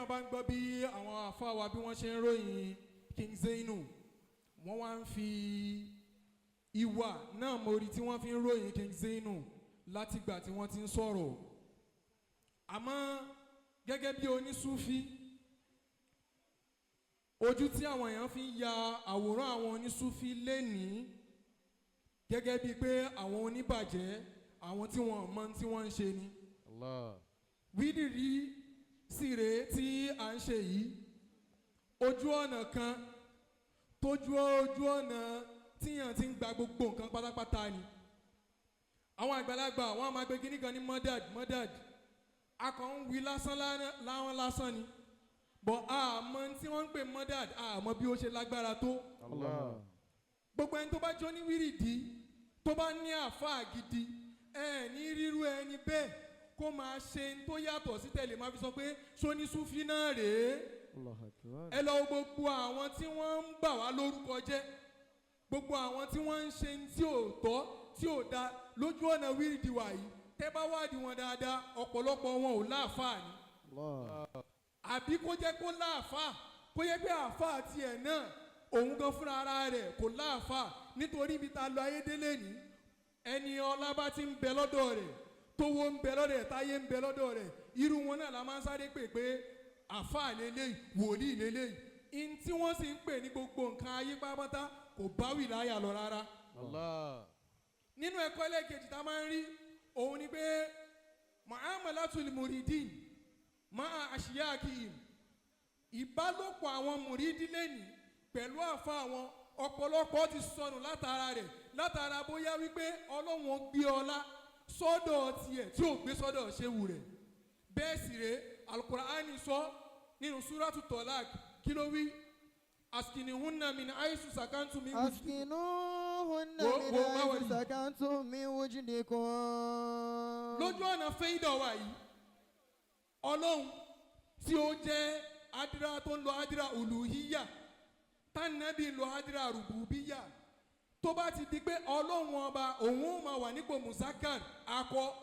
téèyàn bá ń gbọ́ bí àwọn àfáà wa bí wọ́n ṣe ń ròyìn King Zaynu wọ́n wá ń fi ìwà náà mórí tí wọ́n fi ń ròyìn King Zaynu látìgbà tí wọ́n ti ń sọ̀rọ̀ àmọ́ gẹ́gẹ́ bí onísúfí ojú tí àwọn èèyàn fi ń ya àwòrán àwọn onísúfí lénìí gẹ́gẹ́ bíi pé àwọn oníbàjẹ́ àwọn tí wọ́n mọ tí wọ́n ń ṣe ni. Wídìrí sì rèé tí à ń ṣe yìí ojú ọ̀nà kan tójú ojú ọ̀nà tíyàn ti ń gba gbogbo nǹkan pátápátá ni. Àwọn àgbàlagbà wọ́n á máa gbé kíní kan ní mọ́dàd akọ̀ ń wí lásán láwọn lásán ni bọ̀ àmọ́ tí wọ́n ń pè mọ́dàd àmọ́ bí ó ṣe lágbára tó. Gbogbo ẹni tó bá jó ní wírìdì tó bá ní àáfàá gidi ní rírú ẹni bẹ́ẹ̀ kó máa ṣe tó yàtọ̀ sí tẹ̀lé máa fi sọ pé sóní súfì náà rèé. Ẹ lọ gbogbo àwọn tí wọ́n ń bà wá lórúkọ jẹ́ gbogbo àwọn tí wọ́n ń ṣe tí ò tọ́ tí ò da lójú ọ̀nà wírìdì wà yìí tẹ́ bá wádìí wọn dáadáa ọ̀pọ̀lọpọ̀ wọn ò láàfáà ni. Àbí kó jẹ́ kó láàfáà kó yẹ pé àáfáà tiẹ̀ náà òun gan fúnra ara rẹ̀ kò láàfáà nítorí ibi tá a lọ ayédélé ní ẹni ọlá bá ti ń bẹ lọ́dọ̀ rẹ̀ tówó ń bẹ lọ́dọ̀ rẹ̀ táyé ń bẹ lọ́dọ̀ rẹ̀ irú wọn náà la máa ń sáré pè pé àáfáà lélẹ́yìí wòlíì lélẹ́yìí in tí wọ́n sì ń pè ní gbogbo nǹkan ayé pátápátá kò bá wìláyà lọ rárá. Nínú ẹ̀kọ́ ẹlẹ́kejì tá a máa ń rí òun ni pé muamalatul muridin ma'a ASHEEQ-UR-RASOOL ìbálòpọ̀ àwọn mùrídí lẹ́nìí pẹ̀lú àfa àwọn ọ̀pọ̀lọpọ̀ ti sọnù látara bóyá wípé Ọlọ́run gbé ọlá sọ́dọ̀ tiẹ̀ tí ò gbé sọ́dọ̀ ṣéwù rẹ̀ bẹ́ẹ̀ sì rèé Al-Qur'ani sọ nínú Suratu Talaq kí ló wí askinihunna min aisu sakantum min wujdikum lójú ọ̀nà fẹ́yìndọ̀ wa yìí Ọlọ́run tí ó jẹ́ adira tó ń lo adira uluhiyya tánàbí lo adira rububiyya tó bá ti di pé Ọlọ́run ọba òun ó máa wà nípò musakar akọ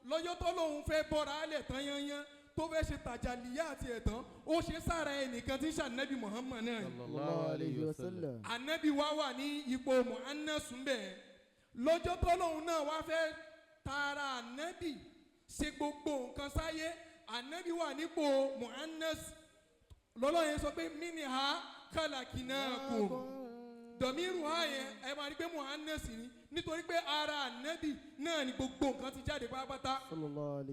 lọ́jọ́ tó lóun fẹ́ bọ́ra alẹ̀ tán yányán tó fẹ́ ṣe tàjàlíyà àti ẹ̀tàn ó ṣe sára ẹnìkan tí ń ṣànẹ́bí Muhammad náà sallallahu alayhi wa sallam. Ànábì wà ní ipò mu'annas ńbẹ̀ lọ́jọ́ tó lóun náà wá fẹ́ tara ànábì ṣe gbogbo nǹkan sáyé ànábì wà nípò mu'annas lọ́lọ́ yẹn sọ pé minha khalaqnakum dọ̀míìrù ha yẹn ẹ máa rí pé mu'annas ni nítorí pé ara ànábì náà ni gbogbo nǹkan ti jáde pátápátá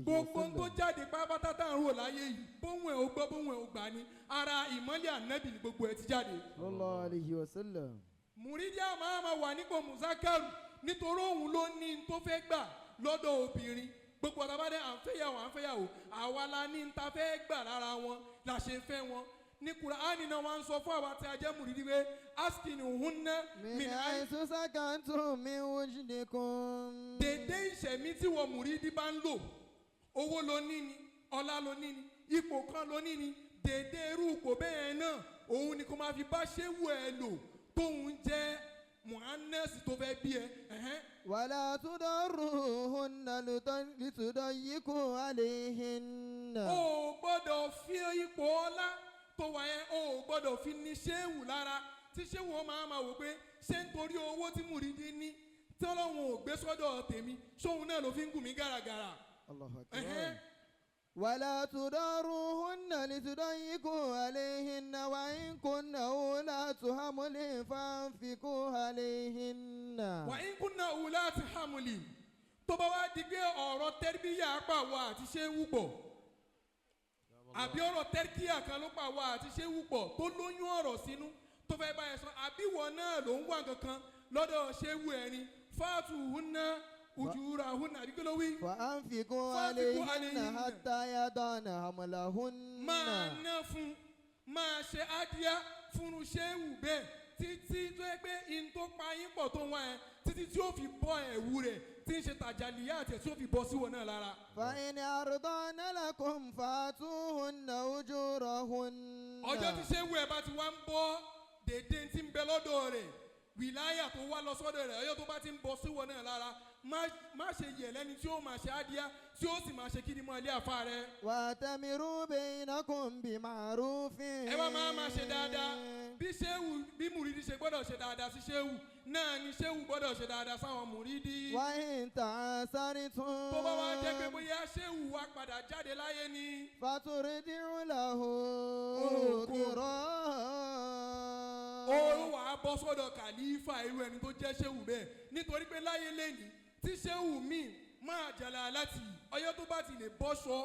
gbogbo tó jáde pátápátá tá à ń rò láyé yìí bóun ẹ̀ ó gbọ́ bóun ẹ̀ ó gbà ní ara ìmọ́lẹ̀ ànábì ni gbogbo ẹ̀ ti jáde. sallallahu alayhi wa sallam. mùrídìí àmọ́ wà nípò mùsákàrù nítorí òun ló ní n tó fẹ́ gbà lọ́dọ̀ obìnrin gbogbo ọ̀tá bá dé à ń fẹ́yàwó àwa la ní n ta fẹ́ gbà lára wọn la ṣe fẹ́ wọn ní Kùránì náà wọ́n ń sọ fún àwa tí a jẹ́ mùrídìí pé askinuhunna min aisu sakantum min wujdikum. dédé ìṣẹ̀mí tí wọ́n mùrídìí bá ń lò owó ló ní ni ọlá ló ní ni ipò kan ló ní ni dédé irú ipò bẹ́ẹ̀ náà òun ni kò máa fi bá ṣéwù ẹ̀ lò tóun jẹ́ mu'annas tó fẹ́ bí ẹ. wala tudarruhunna litudayyiqu alayhinna. o gbọ́dọ̀ fi ipò ọlá tó wà yẹn o gbọ́dọ̀ fi ní ṣéwù lára tí ṣéwù wọn máa wò pé ṣé nítorí owó tí mùrídìí ní tí Ọlọ́run ò gbé sọ́dọ̀ tèmi sóhun náà ló fi ń gùn mí gàràgàrà. Allahu akbar. ولا تضاروهن لتضيقوا عليهن وإن كن أولات حمل فأنفقوا عليهن. وإن كن أولات حمل tó bá wá di pé ọ̀rọ̀ tẹ́rbíyà pa wá àti ṣé ń wúpọ̀ àbí ọ̀rọ̀ tẹ́rkíyà kan ló pa wá àti ṣé ń wúpọ̀ tó lóyún ọ̀rọ̀ sínú tó fẹ́ bá ẹ sọ àbí wọn náà ló ń wà kankan lọ́dọ̀ ṣé wù ẹni fatuhunna ujurahunna àbí kí ló wí. فأنفقوا عليهن حتى يضعن حملهن. máa ná fún máa ṣe adìyà fún ṣéwù bẹ́ẹ̀ títí tó yẹ pé in tó pa yín pọ̀ tó wá ẹ títí tí ó fi bọ́ ẹ̀wù rẹ̀ tí ń ṣe tàjàlíyà àti tí ó fi bọ́ sí wọn náà lára. فإن أرضان لكم فآتوهن أجورهن. ọjọ́ tí ṣéwù ẹ̀ bá ti wá ń bọ́ dédé tí ń bẹ lọ́dọ̀ rẹ̀ wìláyà tó wá lọ sọ́dọ̀ rẹ̀ ọyọ́ tó bá ti ń bọ́ sí wọn náà lára má ṣe yẹ̀ lẹ́ni tí ó máa ṣe ádìá tí ó sì máa ṣe kí ni mọ́ ilé àfa rẹ. wa'tamiru bainakum bima'rufin. ẹ wá máa ṣe dáadáa bí ṣéwù bí mùrídì ṣe gbọ́dọ̀ ṣe dáadáa sí ṣéwù náà ni ṣéwù gbọ́dọ̀ ṣe dáadáa sáwọn mùrídì. wa in ta'asartum. tó bá wá jẹ́ pé bóyá ṣéwù wá padà jáde láyé ni. faturdi'u lahu ukhra. ó wà á bọ́ sọ́dọ̀ kàlífà irú ẹni tó jẹ́ ṣéwù bẹ́ẹ̀ nítorí pé láyé lẹ́ni tí ṣéwù míì máa jàlá láti ọyọ́ tó bá ti lè bọ́ṣọ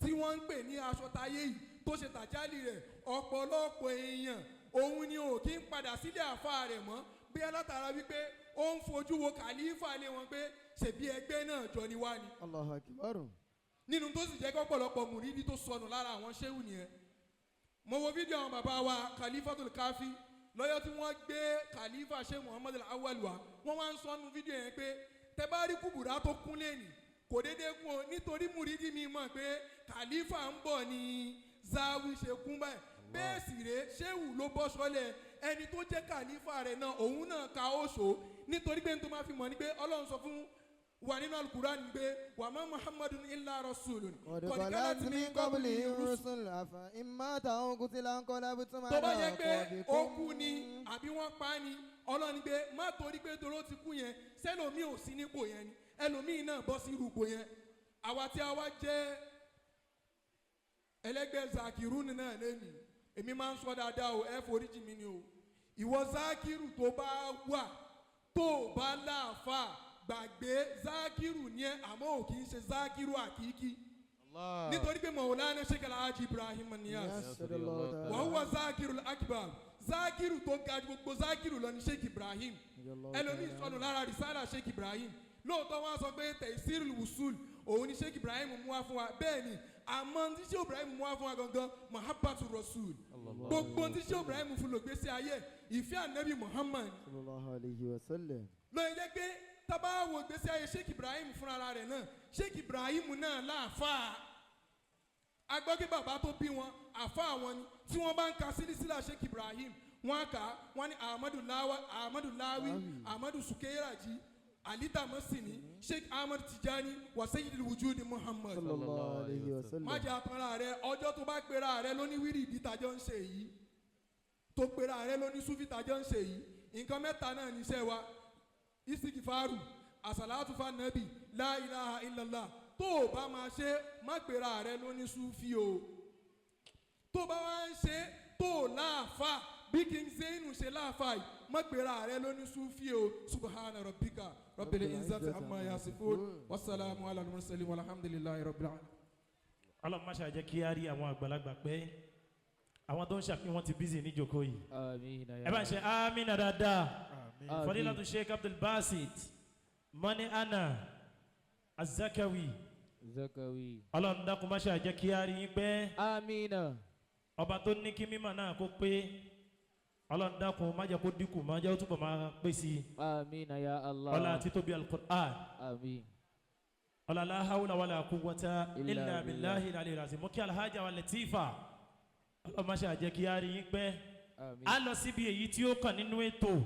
tí wọ́n ń pè ní aṣọ táyé yìí tó ṣe tàjálì rẹ̀ ọ̀pọ̀lọpọ̀ èèyàn òun ni ò kí ń padà sílé àfa rẹ̀ mọ́ bí alátara wípé ó ń fojú wo kàlífà lé wọn pé ṣèbí ẹgbẹ́ náà jọ ni wá ni. Allahu Akbar. nínú tó sì jẹ́ kí ọ̀pọ̀lọpọ̀ mùrídì tó sọnù lára àwọn ṣéwù nìyẹn. mo wo fídíò àwọn bàbá wa Khalifatul Kafi lọ́yọ́ tí wọ́n gbé kàlífà ṣe Muhammad al-Awwal wa wọ́n wá ń sọnù fídíò yẹn pé tẹ bá rí kùbùrà tó kún lẹ́nì kò déédéé kún o nítorí mùrídì mi mọ̀ pé kàlífà ń bọ̀ ní záwí ṣe kún báyìí bẹ́ẹ̀ sì rèé ṣéwù ló bọ́ sọ́lẹ̀ ẹni tó jẹ́ kàlífà rẹ̀ náà òun náà ka oṣó nítorí pé n tó máa fi mọ̀ ni pé Ọlọ́run sọ fún wa nínú alukuran ni pé wa ma Muhammadun illa rasulun qad khalat min qablihi rusul afa in mata aw qutila inqalabtum ala tó bá yẹ pé aqabikum. ó kú ni àbí wọ́n pa ni Ọlọ́run pé má torí pé toró ti kú yẹn sẹ́lòmíì ò sí nípò yẹn ni ẹlòmíì náà bọ́ sí irúpò yẹn àwa tí a wá jẹ́ ẹlẹ́gbẹ́ Zakirun náà lẹ́nu èmi máa ń sọ dáadáa o ẹ foríjì mi ni o ìwọ Zakiru tó bá wà tó bá láàfà gbàgbé Zakiru ni ẹ àmọ́ ò kì í ṣe Zakiru àkíkí nítorí pé Maulana Sheikh Alhaji Ibrahim Inyass wa huwa Zakirul Akbar Zakiru tó ga ju gbogbo Zakiru lọ ní Sheikh Ibrahim ẹlòmíì sọnù lára risala Sheikh Ibrahim lóòótọ́ wọn sọ pé Taysirul Wusul òun ni Sheikh Ibrahim mú wá fún wa bẹ́ẹ̀ ni àmọ́ tí Sheikh Ibrahim mú wá fún wa gangan Mahabbatur Rasul gbogbo tí Sheikh Ibrahim fún lògbèsè ayé ìfẹ́ ànábì Muhammad sallallahu alayhi wa sallam. lóye jẹ́ pé tábà wo gbèsè ayé Sheikh Ibrahim fúnra rẹ̀ náà Sheikh Ibrahim náà láàfáà agbọ́ kí bàbá tó bí wọn àfáà wọn ni tí wọ́n bá ń ka sílísílà Sheikh Ibrahim wọ́n kà á wọ́n ní Ahmadu Lawi Ahmadu Sukairaji Alita Masini Sheikh Ahmad Tijani wa Sayyidul Wujudi Muhammad sallallahu alayhi wa sallam. má jẹ́ àpárá rẹ ọjọ́ tó bá pera rẹ lóní wírìdì tàjọ́ ń ṣe yìí tó pera rẹ lóní súfì tàjọ́ ń ṣe yìí nǹkan mẹ́ta náà níṣẹ́ wa istighfaru asalatu fa nabi la ilaha illallah tó o bá máa ṣe má pera rẹ lóní súfì o tó bá wá ń ṣe tó láàfà bí King Zaynu ṣe láàfà yìí má pera rẹ lóní súfì o subhana rabbika rabbil izzati amma yasifun wasalaamu ala al-mursalin walhamdulillahi rabbil alamin. ọlọ́run má ṣe jẹ́ kí á rí àwọn àgbàlagbà pé àwọn tó ń ṣàfihàn wọn ti bízì níjókòó yìí ẹ bá ń ṣe amínà dáadáa fadilatu Sheikh Abdul Basit mani ana azakawi ọlọ́run dákun má ṣe jẹ́ kí á rí yín pé amina. ọba tó ní kí mímọ̀ náà kó pé ọlọ́run dákun má jẹ́ kó dínkù má jẹ́ ó túbọ̀ máa pé sí i amina ya Allah. ọlá àti tóbi al-Qur'an àmín. ọlá la hawla wala quwwata illa billahi al-aliyyil azim mú kí alhaja wa latifa ọlọ́run má ṣe jẹ́ kí á rí yín pé àmín. a lọ síbi èyí tí ó kàn nínú ètò